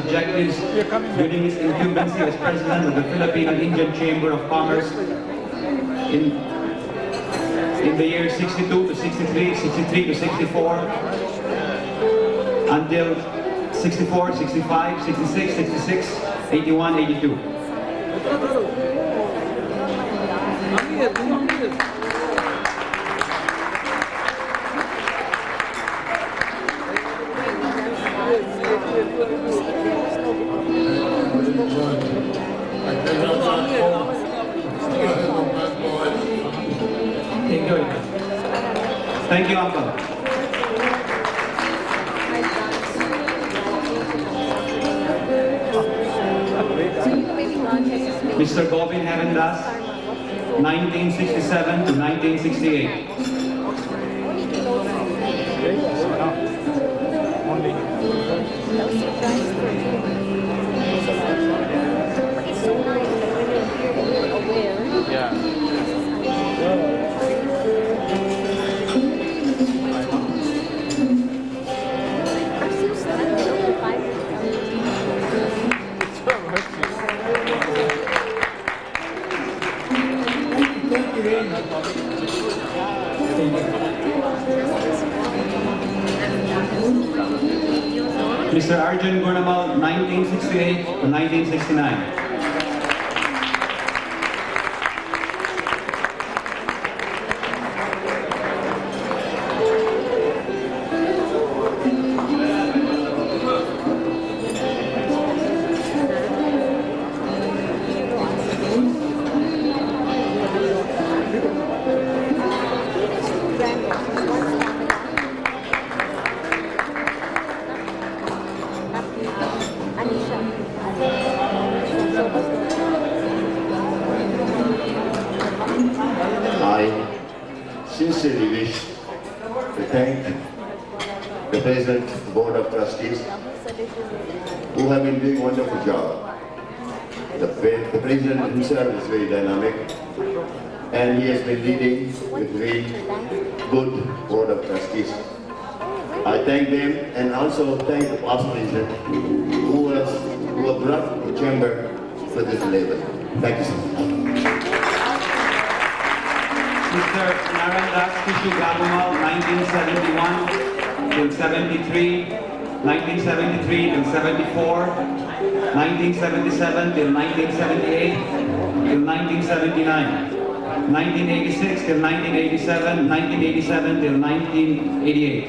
objectives during his incumbency as President of the Filipino-Indian Chamber of Commerce in the years 62 to 63, 63 to 64, until 64, 65, 66, 66, 81, 82. Thank you, Uncle. Mr. Gobin Herendas, 1967 to 1968. Mr. Arjun Gurnamal, 1968 to 1969. Sincerely wish to thank the President, Board of Trustees, who have been doing a wonderful job. The President himself is very dynamic, and he has been leading with very good Board of Trustees. I thank them and also thank the past President who have brought the Chamber to this level. Thank you so much. Mr. Narandas Kishu Gabumal, 1971 till 73, 1973 till 74, 1977 till 1978, till 1979, 1986 till 1987, 1987 till 1988.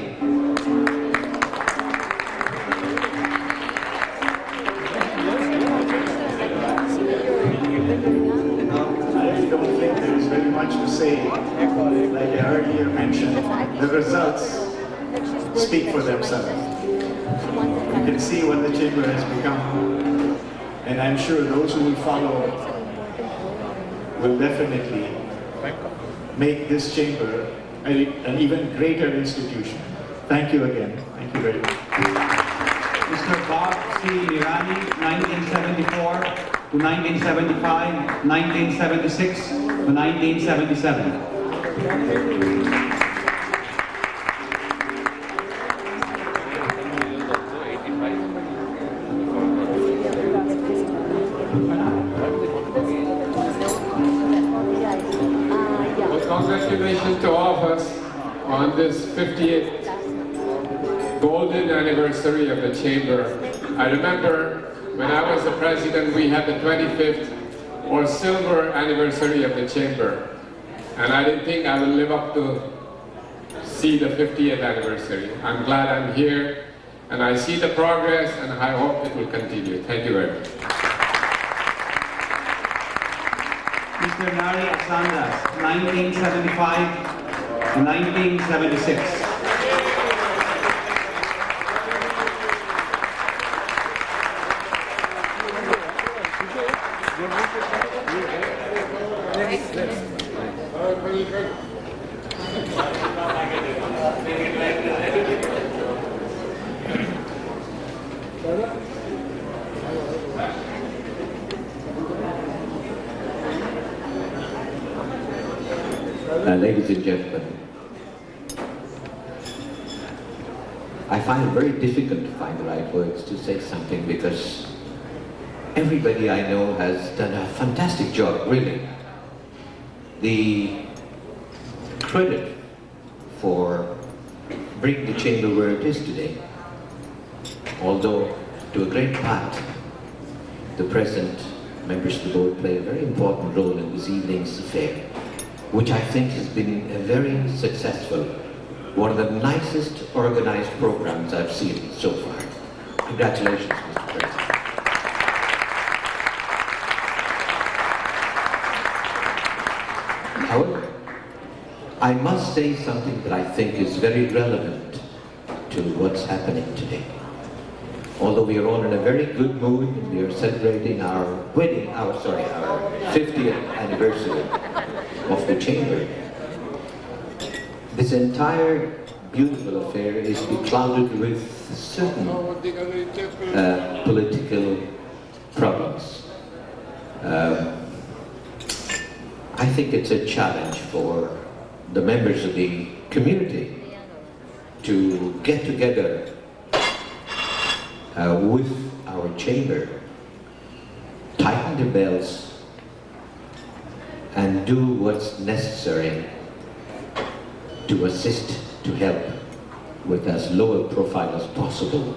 Like I earlier mentioned, the results speak for themselves. You can see what the Chamber has become, and I'm sure those who will follow will definitely make this Chamber an even greater institution. Thank you again. Thank you very much. Mr. Bob C. Mirani, 1974 to 1975, 1976 to 1977. Well, congratulations to all of us on this 58th golden anniversary of the Chamber. I remember when I was the president, we had the 25th or silver anniversary of the Chamber. And I didn't think I would live up to see the 50th anniversary. I'm glad I'm here, and I see the progress, and I hope it will continue. Thank you very much. Mr. Nari Asandas, 1975 to 1976. Ladies and gentlemen, I find it very difficult to find the right words to say something, because everybody I know has done a fantastic job, really. The credit for bringing the chamber where it is today, although to a great part the present members of the board play a very important role in this evening's affair, which I think has been a very successful, one of the nicest organized programs I've seen so far. Congratulations, Mr. President. However, I must say something that I think is very relevant to what's happening today. Although we are all in a very good mood, and we are celebrating our 50th anniversary of the Chamber, this entire beautiful affair is beclouded with certain political problems. I think it's a challenge for the members of the community to get together with our chamber, tighten the belts, and do what's necessary to assist, to help with as low a profile as possible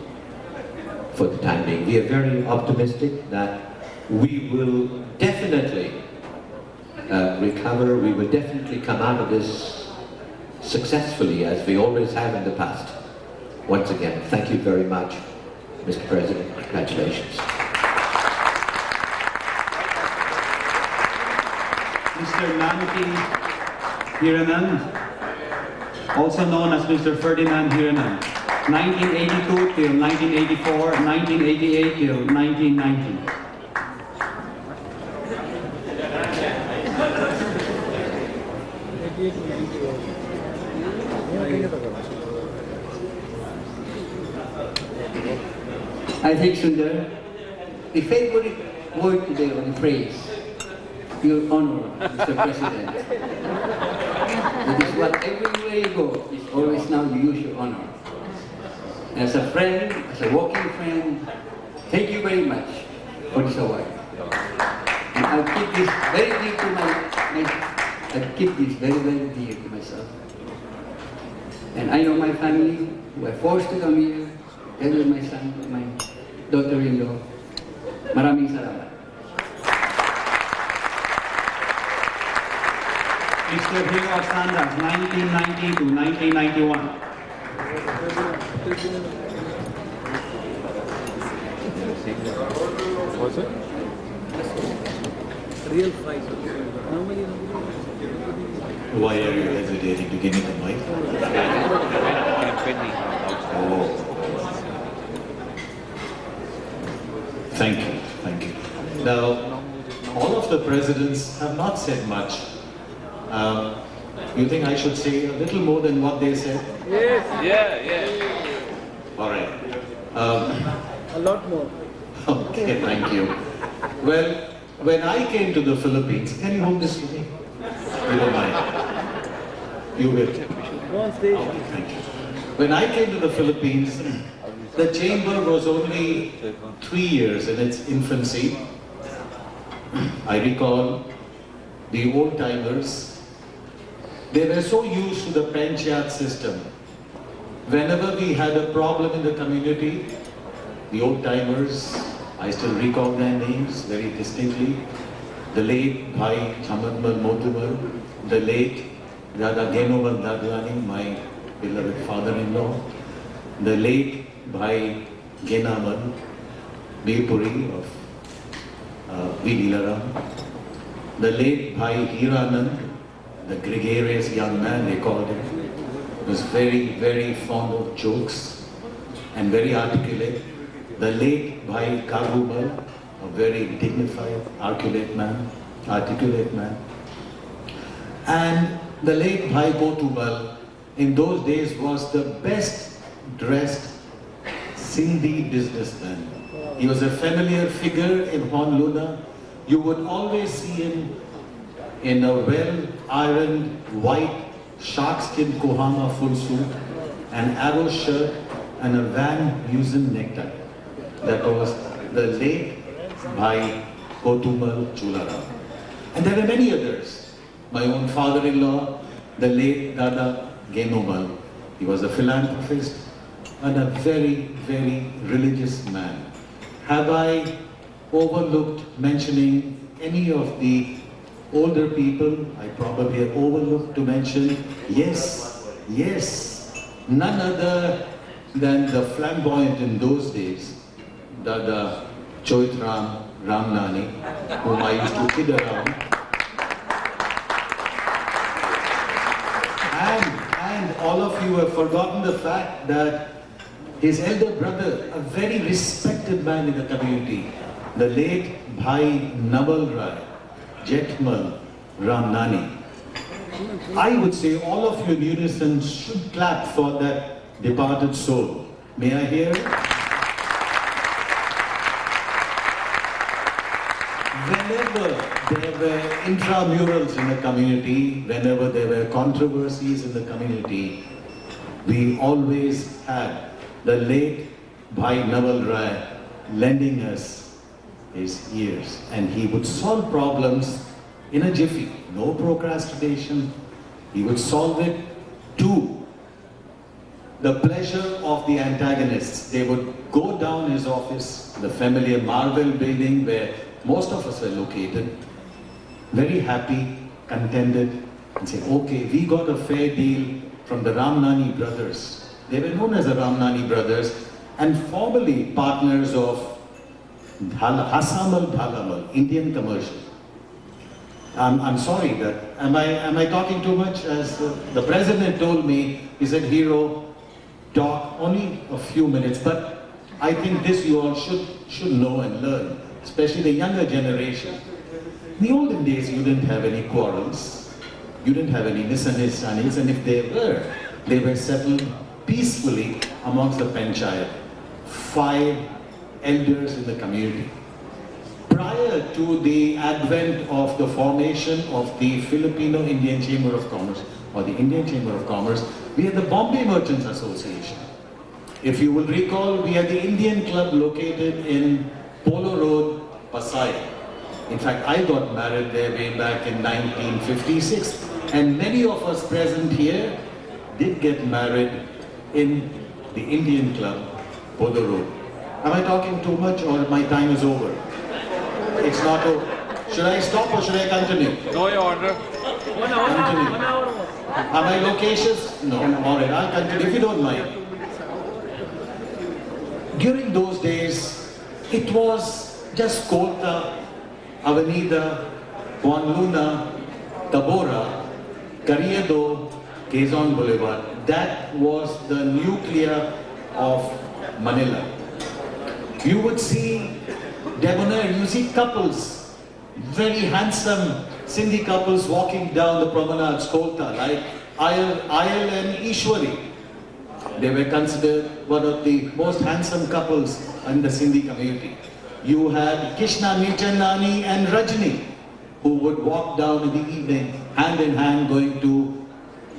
for the time being. We are very optimistic that we will definitely recover, we will definitely come out of this successfully, as we always have in the past. Once again, thank you very much, Mr. President. Congratulations. Mr. Nanki Hiranan, also known as Mr. Ferdinand Hiranan, 1982 till 1984, 1988 till 1990. I think, Sundar, the favorite word today on the phrase, your honor, Mr. President. That is what everywhere you go, it's always now you use your honor. As a friend, as a working friend, thank you very much for this award. And I'll keep this very dear to I'll keep this very, very dear to myself. And I know my family who are forced to come here, together with my son, my daughter-in-law. Maraming salamat. Mr. Hiro Standard, 1990 to 1991. What's it? Real fight. Why are you hesitating to give me the mic? Oh. Thank you, thank you. Now, all of the presidents have not said much. You think I should say a little more than what they said? Yes. Yeah. All right. A lot more. Okay, thank you. Well, when I came to the Philippines, can you hold this for me? You don't mind. You will. Go on stage. Okay, thank you. When I came to the Philippines, the chamber was only 3 years in its infancy. I recall the old-timers, they were so used to the panchayat system. Whenever we had a problem in the community, the old-timers, I still recall their names very distinctly, the late Bhai Chamanmal Motumal, the late Dada Genomal Dadlani, my beloved father-in-law, the late Bhai Genaman Bipuri of Vidilaram, the late Bhai Hiranand, the gregarious young man they called him, was very, very fond of jokes and very articulate. The late Bhai Kagumal, a very dignified, articulate man. And the late Bhai Gotumal, in those days, was the best dressed Sindhi businessman. He was a familiar figure in Honolulu. You would always see him in a well-ironed white sharkskin kohama full suit, an arrow shirt, and a Van Heusen necktie. That was the late Bhai Kotumal Chularam. And there were many others. My own father-in-law, the late Dada Genumal. He was a philanthropist and a very, very religious man. Have I overlooked mentioning any of the older people? I probably have overlooked to mention, yes, none other than the flamboyant in those days, Dada Choitram Ramnani, whom I used to kid around. And all of you have forgotten the fact that his elder brother, a very respected man in the community, the late Bhai Naval Rai, Jetmal Ramnani. I would say all of you in unison should clap for that departed soul. May I hear? Whenever there were intramurals in the community, whenever there were controversies in the community, we always had the late Bhai Naval Rai lending us his ears, and he would solve problems in a jiffy, no procrastination. He would solve it to the pleasure of the antagonists. They would go down his office, the familiar Marvel building where most of us were located, very happy, contented, and say, okay, we got a fair deal from the Ramnani brothers. They were known as the Ramnani brothers and formerly partners of Hassamal Bhalamal, Indian Commercial. I'm sorry that, am I talking too much? As the president told me, he said, Hero, talk only a few minutes, but I think this you all should know and learn, especially the younger generation. In the olden days, you didn't have any quarrels, you didn't have any misunderstandings, and if they were settled peacefully amongst the Panchayat, 5 elders in the community. Prior to the advent of the formation of the Filipino Indian Chamber of Commerce, or the Indian Chamber of Commerce, we had the Bombay Merchants Association. If you will recall, we had the Indian Club located in Polo Road, Pasay. In fact, I got married there way back in 1956. And many of us present here did get married in the Indian Club, Polo Road. Am I talking too much or my time is over? It's not over. Should I stop or should I continue? No, Your Honor. 1 hour. Continue. 1 hour. Am I loquacious? No. All right, I'll continue if you don't mind. During those days, it was just Kota, Avenida, Juan Luna, Tabora, Carriedo, Quezon Boulevard. That was the nucleus of Manila. You would see debonair, you see couples, very handsome Sindhi couples walking down the promenades, Kolta, like Ayal and Ishwari. They were considered one of the most handsome couples in the Sindhi community. You had Krishna Nichandani and Rajni, who would walk down in the evening, hand in hand, going to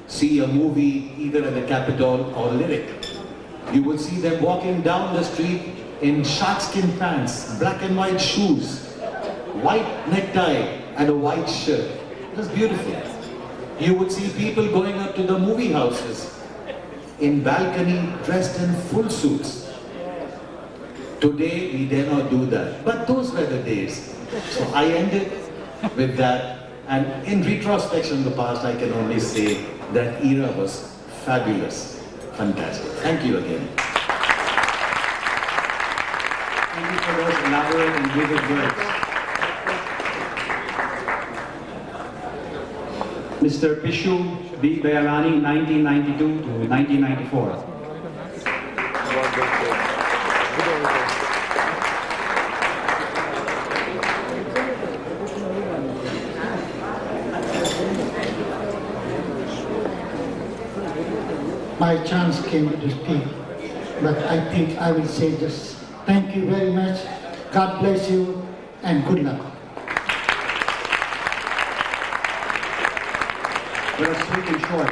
see a movie either at the Capitol or Lyric. You would see them walking down the street in sharkskin pants, black and white shoes, white necktie and a white shirt. It was beautiful. You would see people going up to the movie houses in balcony dressed in full suits. Today we dare not do that, but those were the days. So I ended with that, and in retrospection of the past I can only say that era was fabulous, fantastic. Thank you again. Thank you for those elaborate and vivid words. Mr. Pishu B. Bayalani, 1992 to 1994. My chance came to speak, but I think I will say just thank you very much, God bless you, and good luck. Let us speak in short.